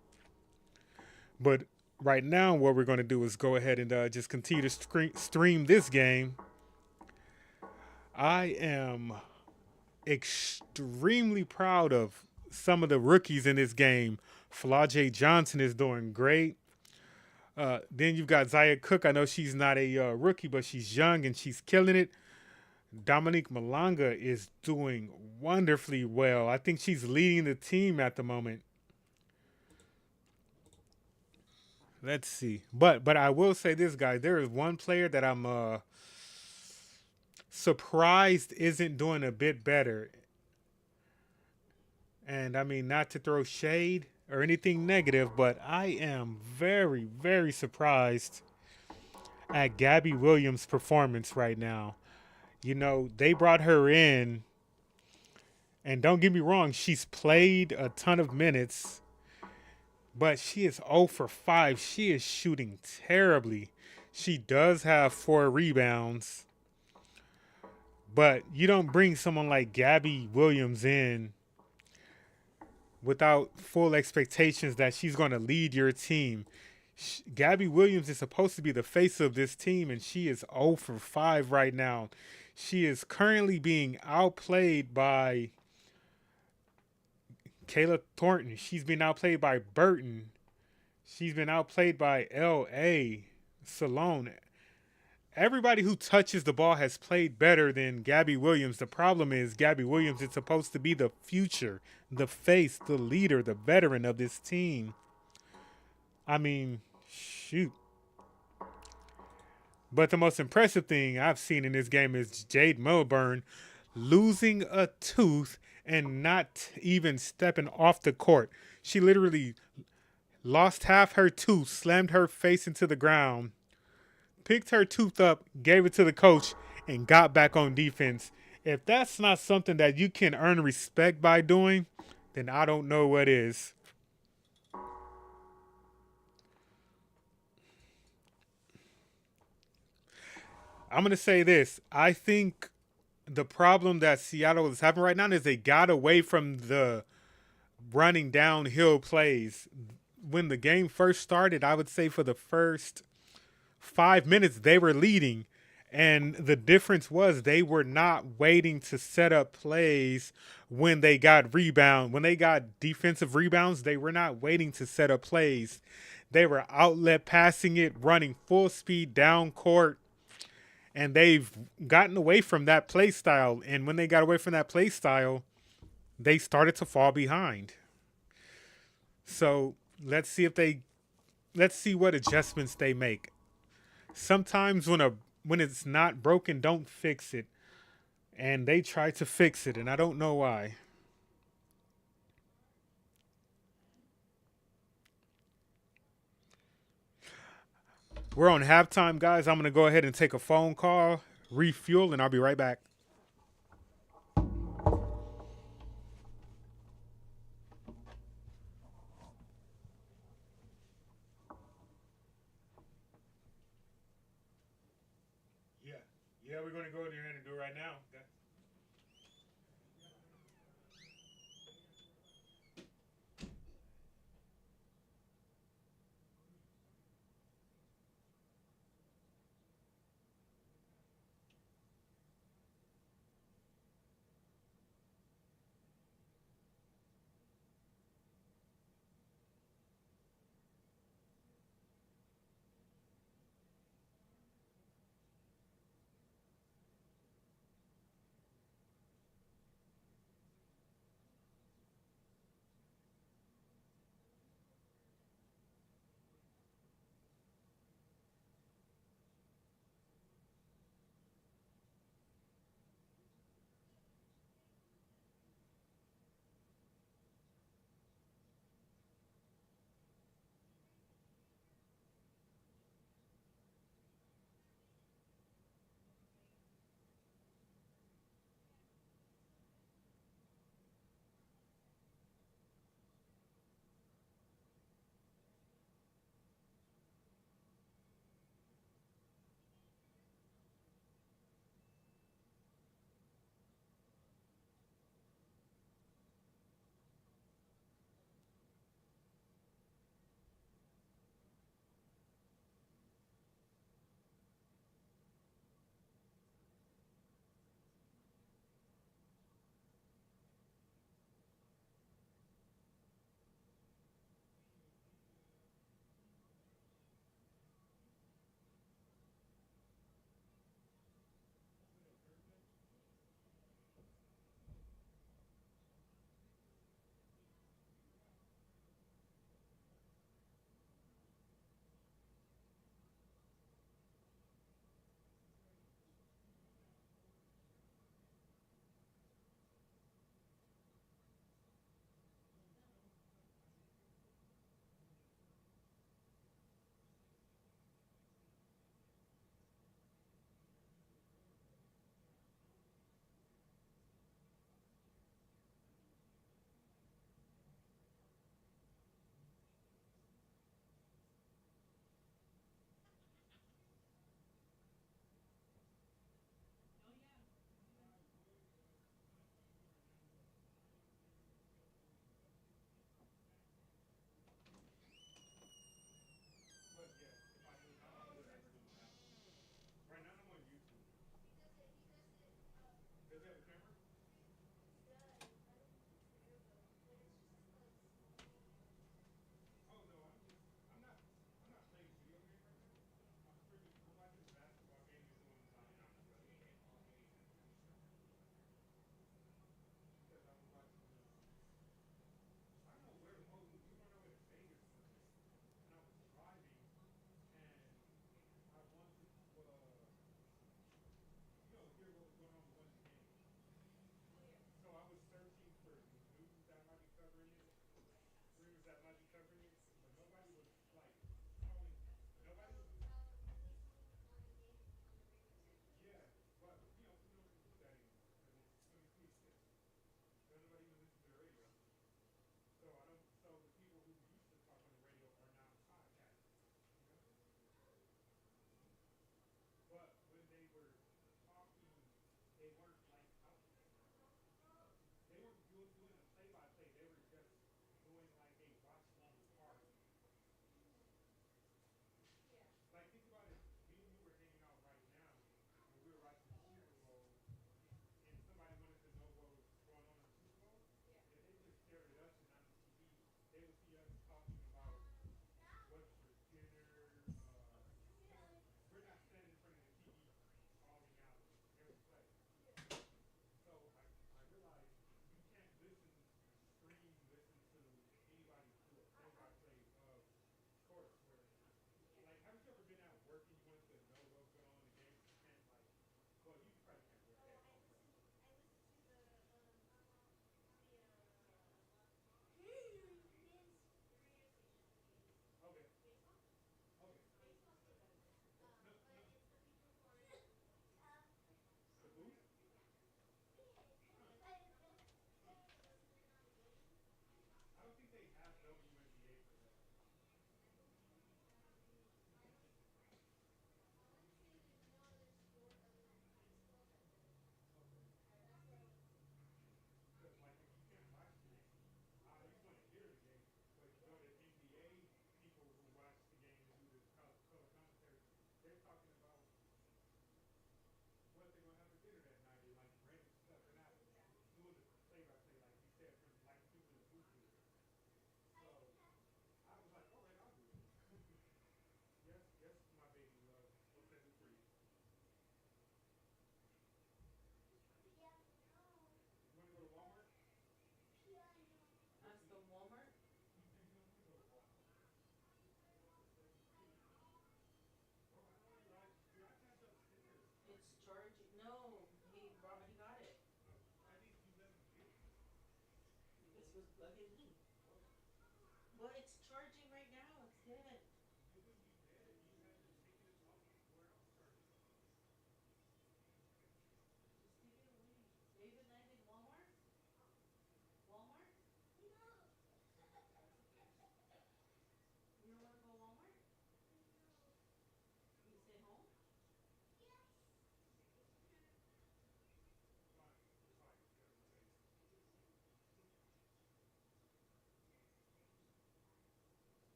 But right now, what we're going to do is go ahead and just continue to stream this game. I am extremely proud of some of the rookies in this game. Flau'jae Johnson is doing great. Then you've got Zaya Cook. I know she's not a rookie, but she's young and she's killing it. Dominique Malonga is doing wonderfully well. I think she's leading the team at the moment. Let's see. But I will say this, guys. There is one player that I'm surprised isn't doing a bit better. And I mean, not to throw shade or anything negative, but I am very, very surprised at Gabby Williams' performance right now. You know, they brought her in, and don't get me wrong, she's played a ton of minutes, but she is 0 for 5. She is shooting terribly. She does have 4 rebounds, but you don't bring someone like Gabby Williams in without full expectations that she's going to lead your team. Gabby Williams is supposed to be the face of this team, and she is 0 for 5 right now. She is currently being outplayed by Kayla Thornton. She's been outplayed by Burton. She's been outplayed by L.A. Salone. Everybody who touches the ball has played better than Gabby Williams. The problem is Gabby Williams is supposed to be the future, the face, the leader, the veteran of this team. I mean, shoot. But the most impressive thing I've seen in this game is Jade Milburn losing a tooth and not even stepping off the court. She literally lost half her tooth, slammed her face into the ground, picked her tooth up, gave it to the coach, and got back on defense. If that's not something that you can earn respect by doing, then I don't know what is. I'm going to say this. I think the problem that Seattle is having right now is they got away from the running downhill plays. When the game first started, I would say for the first 5 minutes, they were leading. And the difference was they were not waiting to set up plays when they got rebound. When they got defensive rebounds, they were not waiting to set up plays. They were outlet passing it, running full speed down court, and they've gotten away from that play style. And when they got away from that play style, they started to fall behind. So let's see what adjustments they make. Sometimes when it's not broken, don't fix it. And they try to fix it, and I don't know why. We're on halftime, guys. I'm gonna go ahead and take a phone call, refuel, and I'll be right back. Yeah, yeah, we're gonna go in there and do it right now.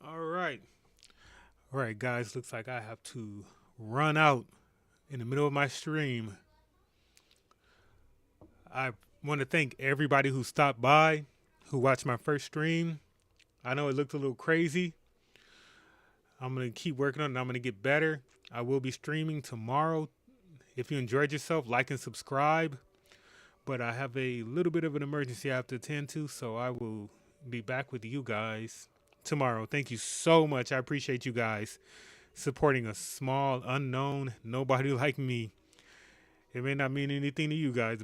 All right. All right, guys. Looks like I have to run out in the middle of my stream. I want to thank everybody who stopped by, who watched my first stream. I know it looked a little crazy. I'm going to keep working on it. I'm going to get better. I will be streaming tomorrow. If you enjoyed yourself, like and subscribe. But I have a little bit of an emergency I have to attend to, so I will be back with you guys tomorrow. Thank you so much. I appreciate you guys supporting a small, unknown, nobody like me. It may not mean anything to you guys,